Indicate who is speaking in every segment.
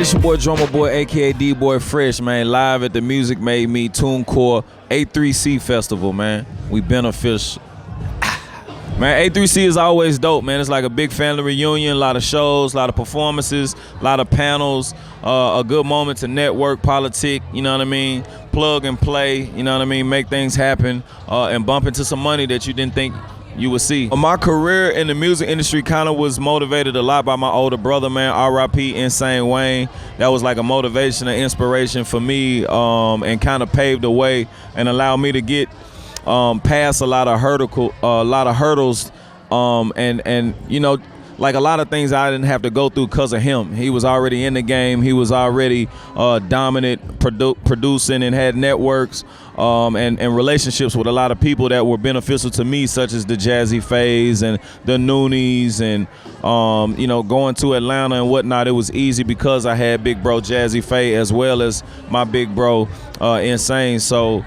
Speaker 1: It's your boy Drumma Boy, aka D-Boy Fresh, man. Live at the Music Made Me TuneCore A3C Festival, man. We beneficial. Man, A3C is always dope, man. It's like a big family reunion, a lot of shows, a lot of performances, a lot of panels, a good moment to network, politic, you know what I mean? Plug and play, you know what I mean? Make things happen and bump into some money that you didn't think you would see. My career in the music industry kind of was motivated a lot by my older brother, man, R.I.P. Insane Wayne. That was like a motivation and inspiration for me and kind of paved the way and allowed me to get past a lot of hurdles, and you know, like a lot of things I didn't have to go through because of him. He was already in the game. He was already dominant, producing, and had networks and relationships with a lot of people that were beneficial to me, such as the Jazzy Fays and the Noonies, and you know, going to Atlanta and whatnot. It was easy because I had big bro Jazzy Faye as well as my big bro Insane. So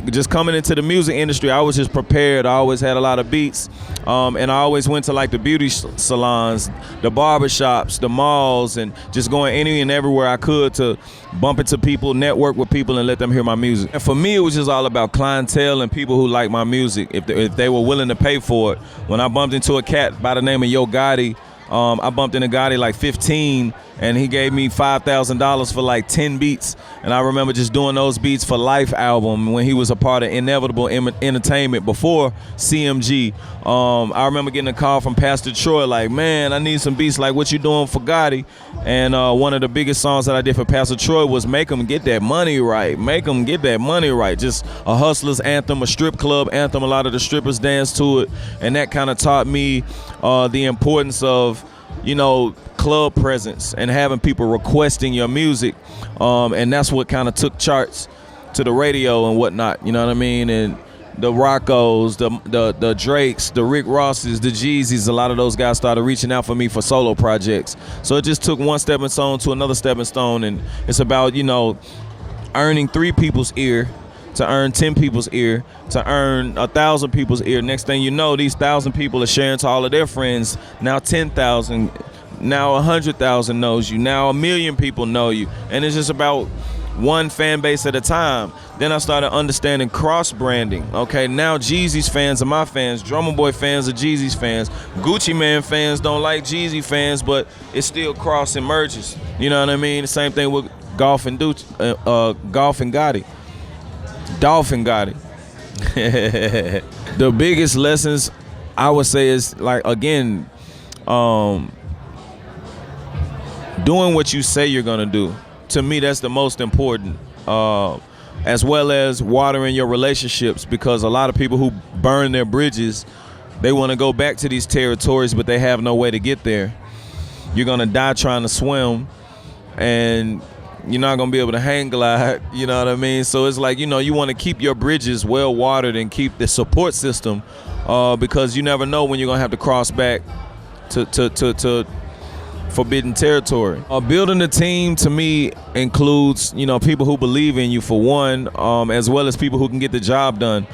Speaker 1: just coming into the music industry, I was just prepared. I always had a lot of beats, and I always went to like the beauty salons, the barbershops, the malls, and just going any and everywhere I could to bump into people, network with people, and let them hear my music. And for me, it was just all about clientele and people who like my music, if they were willing to pay for it. When I bumped into a cat by the name of Yo Gotti, I bumped into Gotti like 15, and he gave me $5,000 for like 10 beats. And I remember just doing those beats for Life album when he was a part of Inevitable Entertainment before CMG. I remember getting a call from Pastor Troy like, man, I need some beats like what you doing for Gotti. And one of the biggest songs that I did for Pastor Troy was Make 'Em Get That Money Right. Make 'Em Get That Money Right. Just a hustler's anthem, a strip club anthem. A lot of the strippers dance to it. And that kind of taught me the importance of, you know, club presence and having people requesting your music, and that's what kind of took charts to the radio and whatnot, you know what I mean? And the Roccos, the Drakes, the Rick Rosses, the Jeezys, a lot of those guys started reaching out for me for solo projects. So it just took one stepping stone to another stepping stone, and it's about, you know, earning 3 people's ear to earn 10 people's ear, to earn 1,000 people's ear. Next thing you know, these 1,000 people are sharing to all of their friends. Now 10,000, now 100,000 knows you. Now 1 million people know you. And it's just about one fan base at a time. Then I started understanding cross-branding. Okay, now Jeezy's fans are my fans. Drumma Boy fans are Jeezy's fans. Gucci Mane fans don't like Jeezy fans, but it still cross and merges. You know what I mean? The same thing with Golf and Gotti. Dolphin Gotti. The biggest lessons I would say is, like, again, doing what you say you're gonna do. To me, that's the most important, as well as watering your relationships, because a lot of people who burn their bridges, they want to go back to these territories, but they have no way to get there. You're gonna die trying to swim, and you're not gonna be able to hang glide, you know what I mean? So it's like, you know, you want to keep your bridges well watered and keep the support system, because you never know when you're gonna have to cross back to forbidden territory. Building a team to me includes, you know, people who believe in you for one, as well as people who can get the job done.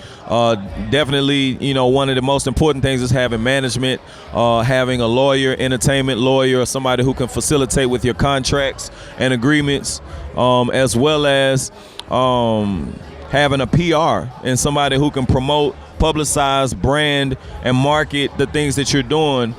Speaker 1: Definitely, you know, one of the most important things is having management, having a lawyer, entertainment lawyer, or somebody who can facilitate with your contracts and agreements, as well as having a PR and somebody who can promote, publicize, brand, and market the things that you're doing.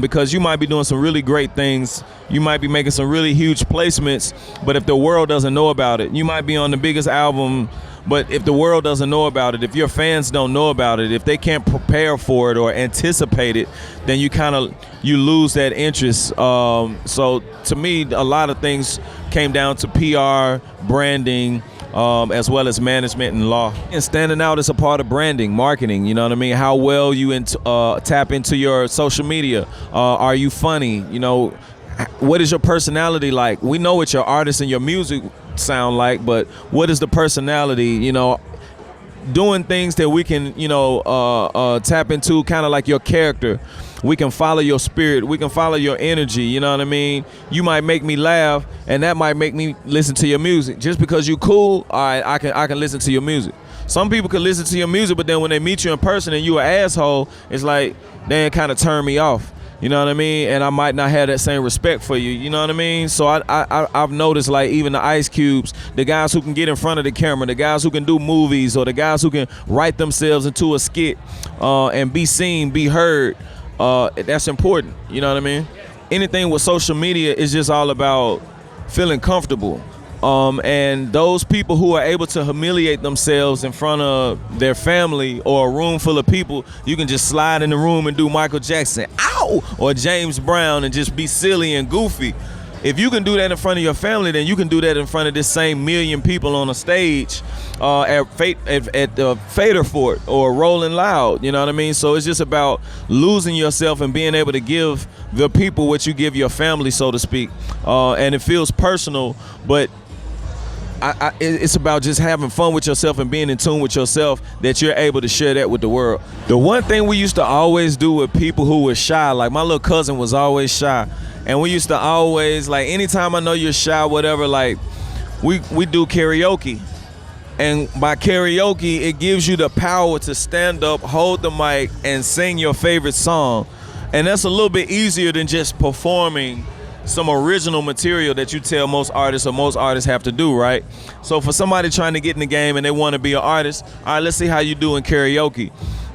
Speaker 1: Because you might be doing some really great things. You might be making some really huge placements, but if the world doesn't know about it, you might be on the biggest album, but if the world doesn't know about it, if your fans don't know about it, if they can't prepare for it or anticipate it, then you lose that interest. So to me, a lot of things came down to PR, branding, as well as management and law. And standing out is a part of branding, marketing, you know what I mean? How well you tap into your social media. Are you funny? You know, what is your personality like? We know what your artists and your music sound like, but what is the personality? You know, doing things that we can, you know, tap into, kind of like your character. We can follow your spirit. We can follow your energy. You know what I mean? You might make me laugh, and that might make me listen to your music. Just because you cool, all right, I can listen to your music. Some people can listen to your music, but then when they meet you in person and you an asshole, it's like, they kind of turn me off. You know what I mean? And I might not have that same respect for you. You know what I mean? So I've noticed, like, even the Ice Cubes, the guys who can get in front of the camera, the guys who can do movies, or the guys who can write themselves into a skit and be seen, be heard, that's important. You know what I mean? Anything with social media is just all about feeling comfortable. And those people who are able to humiliate themselves in front of their family or a room full of people, you can just slide in the room and do Michael Jackson, ow, or James Brown, and just be silly and goofy. If you can do that in front of your family, then you can do that in front of this same million people on a stage at the Fader Fort or Rolling Loud. You know what I mean? So it's just about losing yourself and being able to give the people what you give your family, so to speak. And it feels personal, but it's about just having fun with yourself and being in tune with yourself, that you're able to share that with the world. The one thing we used to always do with people who were shy, like my little cousin was always shy, and we used to always, like, anytime I know you're shy, whatever, like, we do karaoke. And by karaoke, it gives you the power to stand up, hold the mic, and sing your favorite song. And that's a little bit easier than just performing some original material that you tell most artists have to do, right? So for somebody trying to get in the game and they want to be an artist, all right, let's see how you do in karaoke.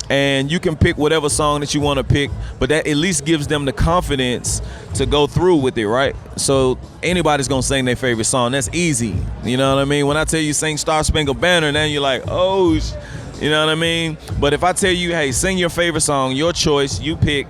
Speaker 1: And you can pick whatever song that you want to pick, but that at least gives them the confidence to go through with it, right? So anybody's gonna sing their favorite song. That's easy. You know what I mean? When I tell you sing Star Spangled Banner, then you're like, oh, you know what I mean? But if I tell you, hey, sing your favorite song, your choice, you pick,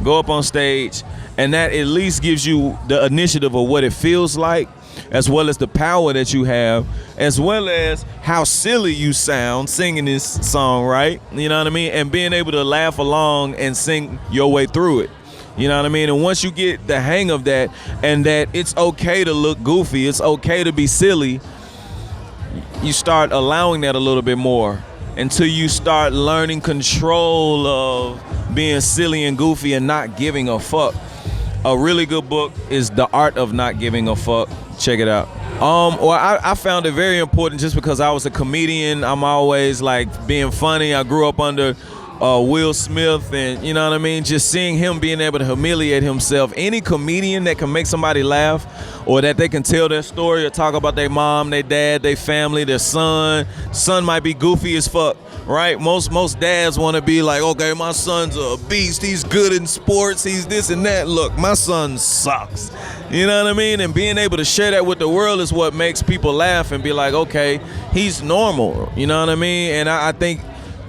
Speaker 1: go up on stage, and that at least gives you the initiative of what it feels like, as well as the power that you have, as well as how silly you sound singing this song, right? You know what I mean? And being able to laugh along and sing your way through it. You know what I mean? And once you get the hang of that, and that it's okay to look goofy, it's okay to be silly, you start allowing that a little bit more until you start learning control of being silly and goofy and not giving a fuck. A really good book is The Art of Not Giving a Fuck. Check it out. Well, I found it very important just because I was a comedian. I'm always like being funny. I grew up under Will Smith, and you know what I mean? Just seeing him being able to humiliate himself. Any comedian that can make somebody laugh, or that they can tell their story or talk about their mom, their dad, their family, their son. Son might be goofy as fuck, right? Most dads want to be like, okay, my son's a beast. He's good in sports. He's this and that. Look, my son sucks. You know what I mean? And being able to share that with the world is what makes people laugh and be like, okay, he's normal. You know what I mean? And I think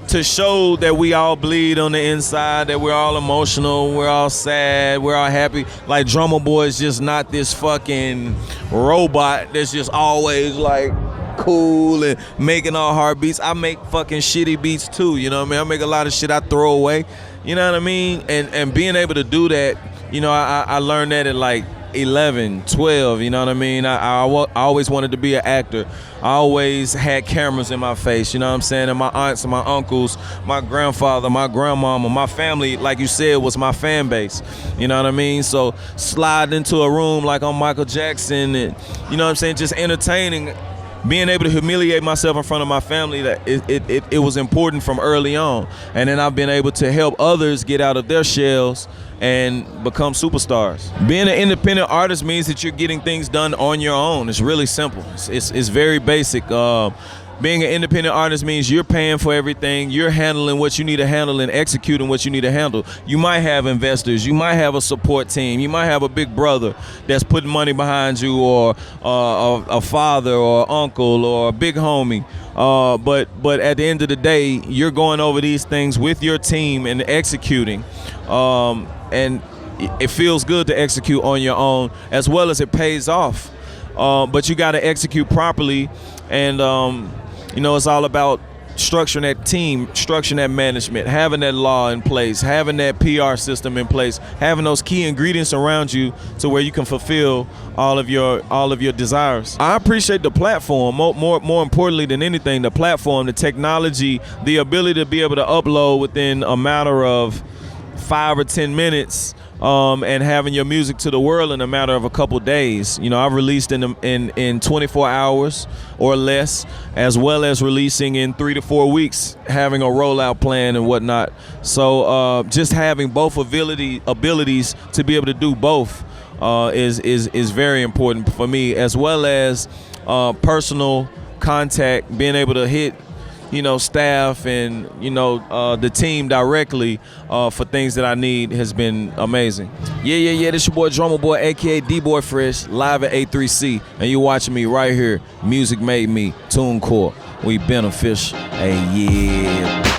Speaker 1: to show that we all bleed on the inside, that we're all emotional, we're all sad, we're all happy. Like Drumma Boy is just not this fucking robot that's just always like cool and making all hard beats. I make fucking shitty beats too, you know what I mean? I make a lot of shit I throw away, you know what I mean? And being able to do that, you know, I learned that at like 11, 12, you know what I mean? I always wanted to be an actor. I always had cameras in my face, you know what I'm saying? And my aunts and my uncles, my grandfather, my grandmama, my family, like you said, was my fan base, you know what I mean? So slide into a room like on Michael Jackson and, you know what I'm saying, just entertaining, being able to humiliate myself in front of my family, that it was important from early on. And then I've been able to help others get out of their shells and become superstars. Being an independent artist means that you're getting things done on your own. It's really simple. It's very basic. Being an independent artist means you're paying for everything, you're handling what you need to handle and executing what you need to handle. You might have investors, you might have a support team, you might have a big brother that's putting money behind you, or a father or uncle or a big homie. But at the end of the day, you're going over these things with your team and executing. And it feels good to execute on your own, as well as it pays off. But you got to execute properly, and you know, it's all about structuring that team, structuring that management, having that law in place, having that PR system in place, having those key ingredients around you to where you can fulfill all of your desires. I appreciate the platform, more importantly than anything, the platform, the technology, the ability to be able to upload within a matter of 5 or 10 minutes and having your music to the world in a matter of a couple days. You know, I've released in 24 hours or less, as well as releasing in 3 to 4 weeks, having a rollout plan and whatnot. So just having both abilities to be able to do both is very important for me, as well as personal contact, being able to hit, you know, staff and, you know, the team directly for things that I need has been amazing. Yeah. This your boy Drumma Boy, aka D-Boy Fresh, live at A3C, and you're watching me right here. Music made me, TuneCore. We beneficial. Hey, yeah.